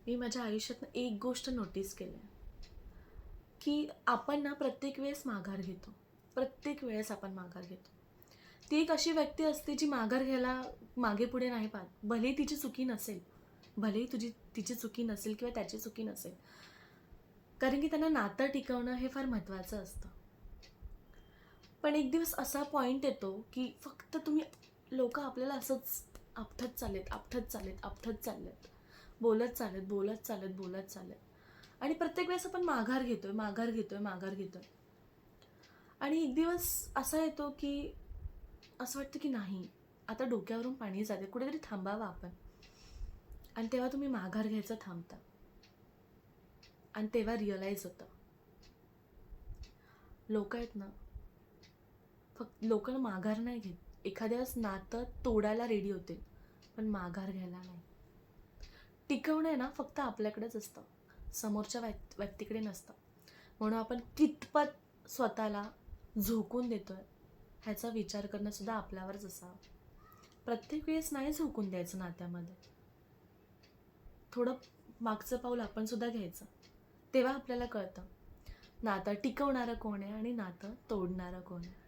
मी माझ्या आयुष्यात एक गोष्ट नोटीस केली आहे की आपण ना प्रत्येक वेळेस माघार घेतो. प्रत्येक वेळेस आपण माघार घेतो. ती एक अशी व्यक्ती असते जी माघार घ्यायला मागे पुढे नाही पाहत. भलेही तिची चुकी नसेल, भलेही तिची चुकी नसेल किंवा त्याची चुकी नसेल, कारण की त्यांना नातं टिकवणं हे फार महत्त्वाचं असतं. पण एक दिवस असा पॉईंट येतो की फक्त लोक आपल्याला असंच आपटत चाललेत, बोलत चाललेत आणि प्रत्येक वेळेस आपण माघार घेतोय. आणि एक दिवस असा येतो की असं वाटतं की नाही, आता डोक्यावरून पाणी जाते, कुठेतरी थांबावं आपण. आणि तेव्हा तुम्ही माघार घ्यायचं थांबता आणि तेव्हा रिअलाईज होतं, लोक आहेत ना, फक्त लोक माघार नाही घेत. एखाद्या वेळेस नातं तोडायला रेडी होते, पण माघार घ्यायला नाही. टिकवणं आहे ना फक्त आपल्याकडेच असतं, समोरच्या व्यक्तीकडे नसतं. म्हणून आपण कितपत स्वतःला झोकून देतोय ह्याचा विचार करणं सुद्धा आपल्यावरच असावं. प्रत्येक वेळेस नाही झोकून द्यायचं नात्यामध्ये. थोडं मागचं पाऊल आपण सुद्धा घ्यायचं. तेव्हा आपल्याला कळतं नातं टिकवणारं कोण आहे आणि नातं तोडणारं कोण आहे.